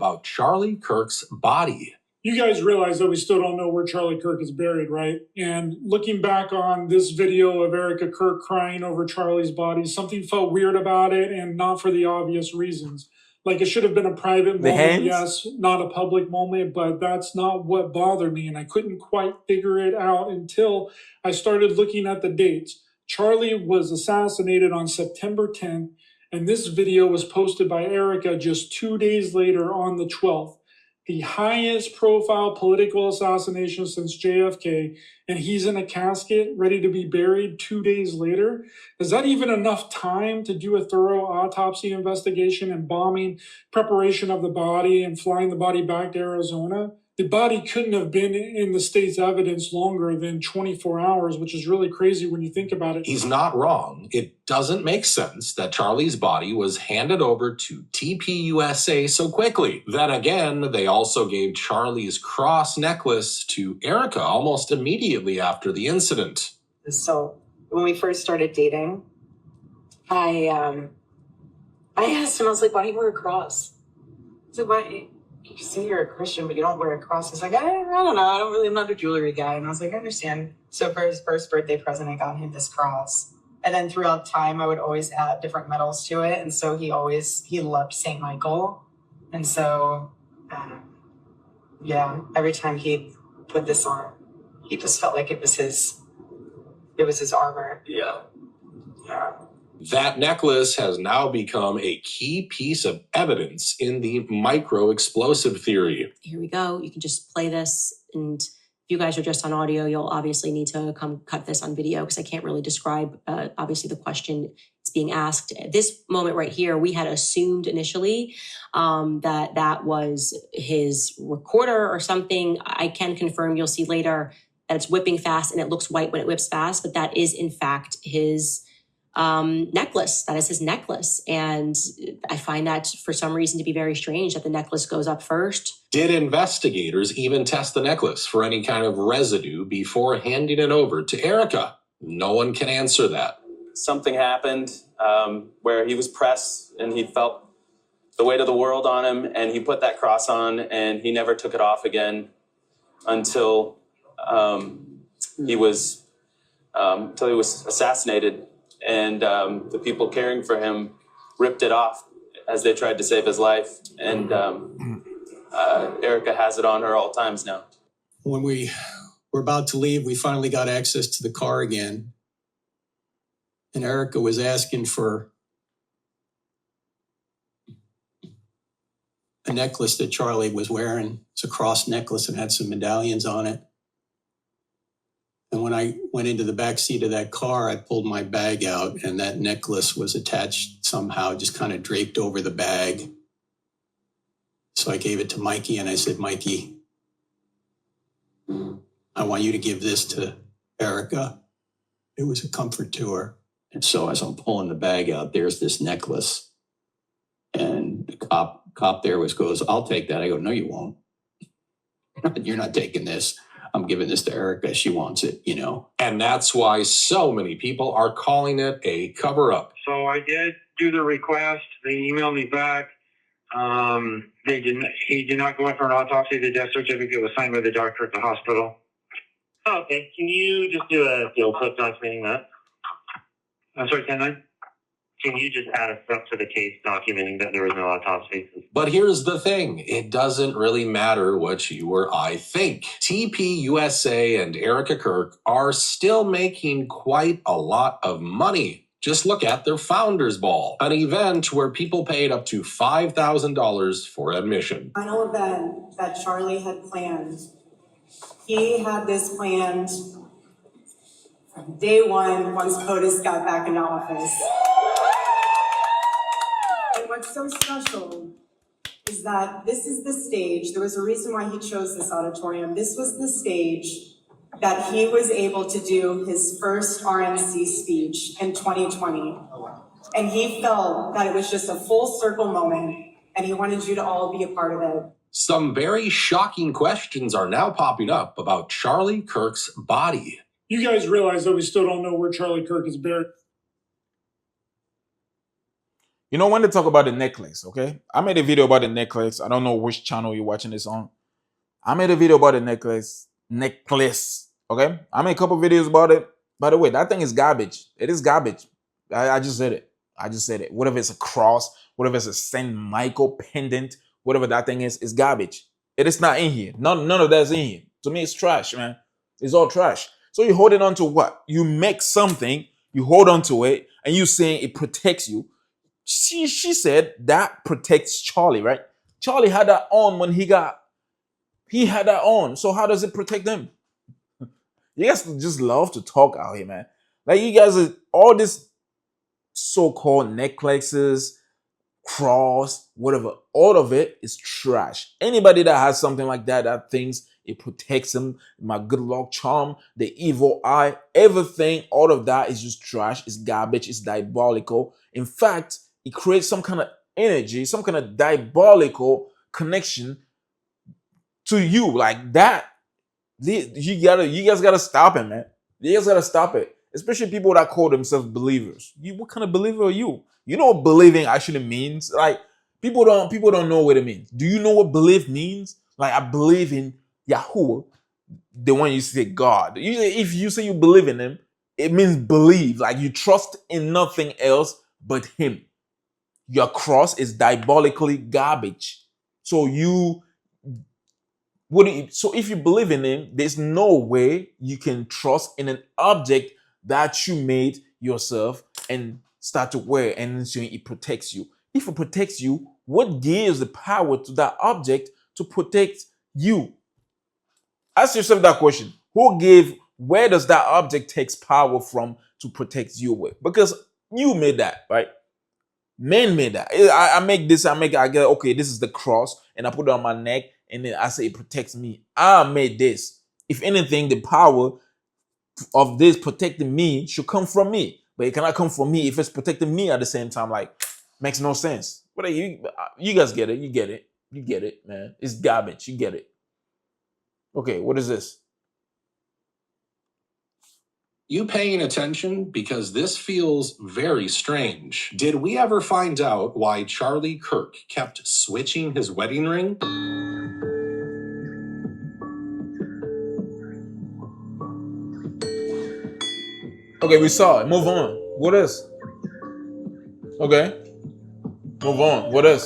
about Charlie Kirk's body. You guys realize that we still don't know where Charlie Kirk is buried, right? And looking back on this video of Erica Kirk crying over Charlie's body, something felt weird about it, and not for the obvious reasons. Like, it should have been a private moment, yes, not a public moment, but that's not what bothered me, and I couldn't quite figure it out until I started looking at the dates. Charlie was assassinated on September 10th, and this video was posted by Erica just 2 days later on the 12th. The highest profile political assassination since JFK, and he's in a casket ready to be buried 2 days later. Is that even enough time to do a thorough autopsy investigation and bombing preparation of the body and flying the body back to Arizona? The body couldn't have been in the state's evidence longer than 24 hours, which is really crazy when you think about it. He's not wrong. It doesn't make sense that Charlie's body was handed over to TPUSA so quickly. Then again, they also gave Charlie's cross necklace to Erica almost immediately after the incident. So when we first started dating, I asked him, I was like, why do you wear a cross? I said, why? You say you're a Christian, but you don't wear a cross. He's like, I don't know. I'm not a jewelry guy. And I was like, I understand. So for his first birthday present, I got him this cross. And then throughout time, I would always add different medals to it. And so he loved St. Michael. And so, every time he put this on, he just felt like it was his armor. Yeah. That necklace has now become a key piece of evidence in the micro-explosive theory. Here we go. You can just play this. And if you guys are just on audio, you'll obviously need to come cut this on video because I can't really describe, obviously, the question is being asked. This moment right here, we had assumed initially that was his recorder or something. I can confirm, you'll see later, that it's whipping fast and it looks white when it whips fast, but that is, in fact, his necklace. That is his necklace. And I find that for some reason to be very strange that the necklace goes up first. Did investigators even test the necklace for any kind of residue before handing it over to Erica? No one can answer that. Something happened where he was pressed and he felt the weight of the world on him, and he put that cross on and he never took it off again until he was assassinated. And the people caring for him ripped it off as they tried to save his life. And Erica has it on her all times now. When we were about to leave, we finally got access to the car again. And Erica was asking for a necklace that Charlie was wearing. It's a cross necklace and had some medallions on it. And when I went into the back seat of that car, I pulled my bag out and that necklace was attached somehow, just kind of draped over the bag. So I gave it to Mikey and I said, Mikey, I want you to give this to Erica. It was a comfort to her. And so as I'm pulling the bag out, there's this necklace. And the cop there goes, I'll take that. I go, no, you won't. You're not taking this. I'm giving this to Erica. She wants it, you know. And that's why so many people are calling it a cover-up. So I did do the request. They emailed me back. He did not go in for an autopsy. The death certificate was signed by the doctor at the hospital. Oh, okay. Can you just do a field clip documenting that? I'm sorry, 10-9? Can you just add a step to the case documenting that there was no autopsy? But here's the thing. It doesn't really matter what you or I think. TPUSA and Erica Kirk are still making quite a lot of money. Just look at their Founders Ball, an event where people paid up to $5,000 for admission. Final event that Charlie had planned. He had this planned from day one once POTUS got back into office. And what's so special is that this is the stage. There was a reason why he chose this auditorium. This was the stage that he was able to do his first RNC speech in 2020. And he felt that it was just a full circle moment, and he wanted you to all be a part of it. Some very shocking questions are now popping up about Charlie Kirk's body. You guys realize that we still don't know where Charlie Kirk is buried. You know, when they talk about the necklace, okay? I made a video about the necklace. I don't know which channel you're watching this on. I made a video about the necklace. Okay? I made a couple videos about it. By the way, that thing is garbage. It is garbage. I just said it. I just said it. Whatever it's a cross, whatever it's a Saint Michael pendant, whatever that thing is garbage. It is not in here. None of that's in here. To me, it's trash, man. It's all trash. So you're holding on to what? You make something, you hold on to it, and you saying it protects you. She said that protects Charlie, right? Charlie had that on when he had that on. So how does it protect them? You guys just love to talk out here, man. Like you guys are all this so-called necklaces, cross, whatever, all of it is trash. Anybody that has something like that thinks it protects them, my good luck charm, the evil eye, everything, all of that is just trash. It's garbage. It's diabolical. In fact, it creates some kind of energy, some kind of diabolical connection to you like that. You guys gotta stop it, man. You guys gotta stop it. Especially people that call themselves believers. What kind of believer are you? You know what believing actually means? Like people don't know what it means. Do you know what belief means? Like I believe in Yahuwah, the one you say God. Usually, if you say you believe in him, it means believe. Like you trust in nothing else but him. Your cross is diabolically garbage. So if you believe in him, there's no way you can trust in an object that you made yourself and start to wear and so it protects you. If it protects you, what gives the power to that object to protect you? Ask yourself that question. Where does that object takes power from to protect you with? Because you made that, right? Men made that. I get, okay, this is the cross, and I put it on my neck, and then I say it protects me. I made this. If anything, the power of this protecting me should come from me. But it cannot come from me if it's protecting me at the same time. Like, makes no sense. But you guys get it. You get it. You get it, man. It's garbage. You get it. Okay, what is this? You paying attention? Because this feels very strange. Did we ever find out why Charlie Kirk kept switching his wedding ring? Okay, we saw it. Move on. What is? Okay. Move on. What is?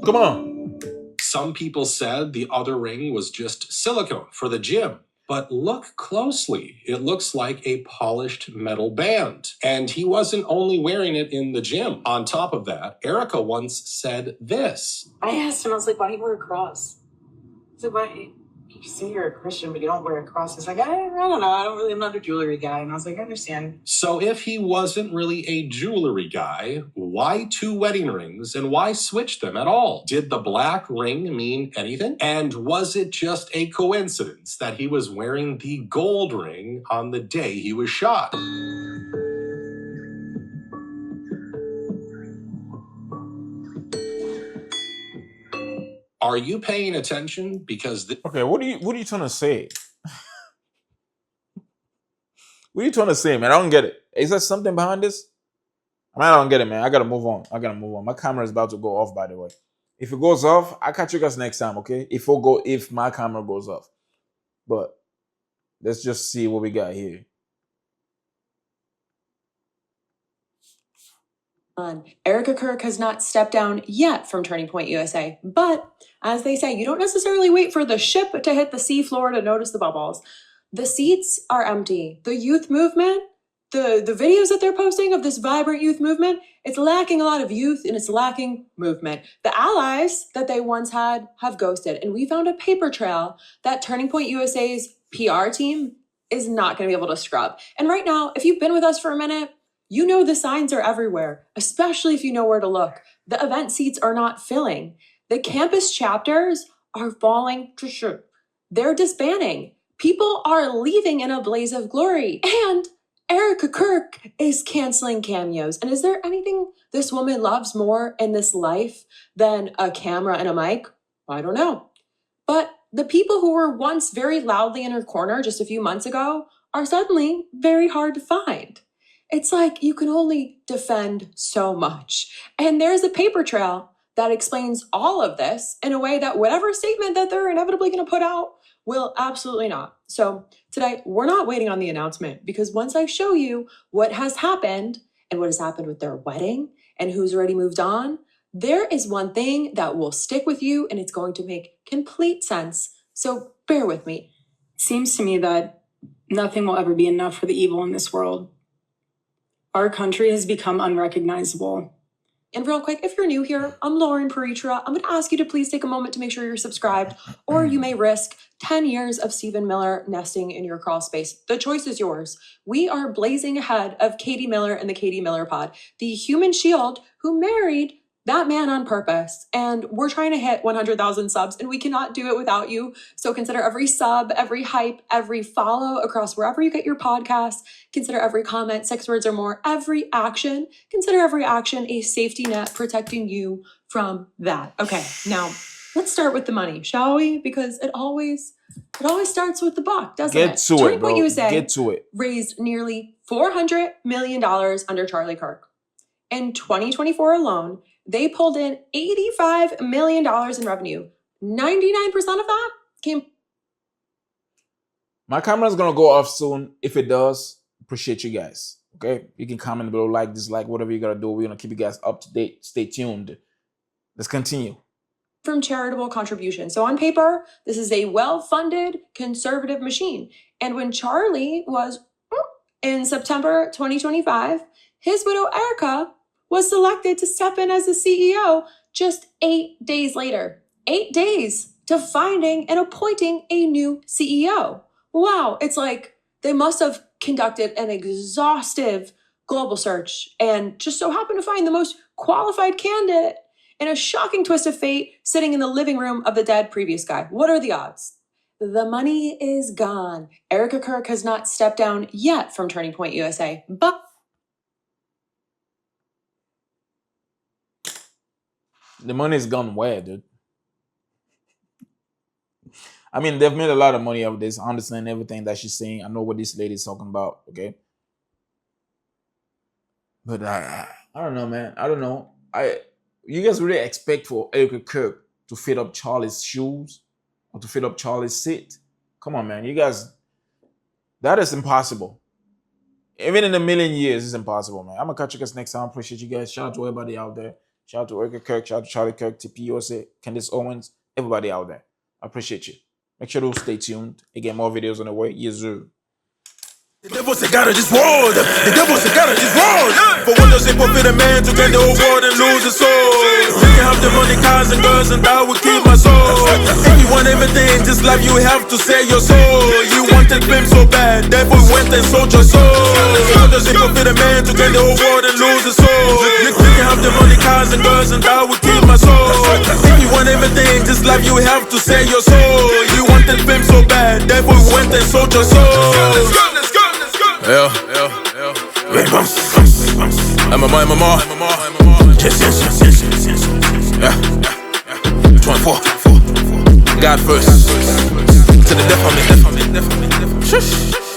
Come on. Some people said the other ring was just silicone for the gym. But look closely. It looks like a polished metal band. And he wasn't only wearing it in the gym. On top of that, Erica once said this. I asked him, I was like, why do you wear a cross? I said, why? You say you're a Christian, but you don't wear a cross. He's like, I don't know. I'm not a jewelry guy. And I was like, I understand. So if he wasn't really a jewelry guy, why 2 wedding rings and why switch them at all? Did the black ring mean anything? And was it just a coincidence that he was wearing the gold ring on the day he was shot? Are you paying attention? Because Okay, what are you trying to say? What are you trying to say, man? I don't get it. Is there something behind this? I don't get it, man. I gotta move on. My camera is about to go off, by the way. If it goes off, I'll catch you guys next time, okay? If my camera goes off. But let's just see what we got here. Erica Kirk has not stepped down yet from Turning Point USA, but as they say, you don't necessarily wait for the ship to hit the seafloor to notice the bubbles. The seats are empty. The youth movement, the videos that they're posting of this vibrant youth movement, it's lacking a lot of youth and it's lacking movement. The allies that they once had have ghosted, and we found a paper trail that Turning Point USA's PR team is not going to be able to scrub. And right now, if you've been with us for a minute, you know the signs are everywhere, especially if you know where to look. The event seats are not filling. The campus chapters are falling to shit. They're disbanding. People are leaving in a blaze of glory. And Erica Kirk is canceling cameos. And is there anything this woman loves more in this life than a camera and a mic? I don't know. But the people who were once very loudly in her corner just a few months ago are suddenly very hard to find. It's like you can only defend so much. And there's a paper trail that explains all of this in a way that whatever statement that they're inevitably going to put out will absolutely not. So today, we're not waiting on the announcement, because once I show you what has happened and what has happened with their wedding and who's already moved on, there is one thing that will stick with you and it's going to make complete sense. So bear with me. Seems to me that nothing will ever be enough for the evil in this world. Our country has become unrecognizable. And real quick, if you're new here, I'm Lauren Paritra. I'm going to ask you to please take a moment to make sure you're subscribed, or you may risk 10 years of Stephen Miller nesting in your crawl space. The choice is yours. We are blazing ahead of Katie Miller and the Katie Miller Pod, the human shield who married that man on purpose. And we're trying to hit 100,000 subs, and we cannot do it without you. So consider every sub, every hype, every follow across wherever you get your podcasts. Consider every comment, 6 words or more, every action. Consider every action a safety net protecting you from that. Okay, now let's start with the money, shall we? Because it always starts with the buck, doesn't it? Get to it, bro. USA Get to it. raised nearly $400 million under Charlie Kirk. In 2024 alone, they pulled in $85 million in revenue. 99% of that came. My camera's gonna go off soon. If it does, appreciate you guys. Okay, you can comment below, like, dislike, whatever you gotta do. We're gonna keep you guys up to date. Stay tuned. Let's continue. From charitable contributions. So on paper, this is a well-funded conservative machine. And when Charlie was in September 2025, his widow Erica was selected to step in as the CEO just 8 days later. 8 days to finding and appointing a new CEO. Wow, it's like they must have conducted an exhaustive global search and just so happened to find the most qualified candidate in a shocking twist of fate sitting in the living room of the dead previous guy. What are the odds? The money is gone. Erica Kirk has not stepped down yet from Turning Point USA, but The money's gone where, dude? I mean, they've made a lot of money out of this. I understand everything that she's saying. I know what this lady's talking about, okay? But I don't know, man. I don't know. You guys really expect for Erica Kirk to fit up Charlie's shoes or to fit up Charlie's seat? Come on, man. You guys, that is impossible. Even in a million years, it's impossible, man. I'm going to catch you guys next time. Appreciate you guys. Shout out to everybody out there. Shout out to Erica Kirk. Shout out to Charlie Kirk, TP USA, Candace Owens, everybody out there. I appreciate you. Make sure to stay tuned. Again, more videos on the way. Yes, sir. The devil's a god of this world. The devil's a god of this world. For what does it profit a man to gain the whole world and lose his soul? You can have the money, cars, and girls, and that will keep my soul. If you want everything in this life, you have to sell your soul. You wanted fame so bad, therefore you went and sold your soul. What does it profit a man to gain the whole world and lose his soul? You can have the money, cars, and girls, and that will keep my soul. If you want everything in this life, you have to sell your soul. You wanted fame so bad, therefore you went and sold your soul. Yeah. Red bumps. MMA. Yeah. 24. God first. To the death on me. Shush.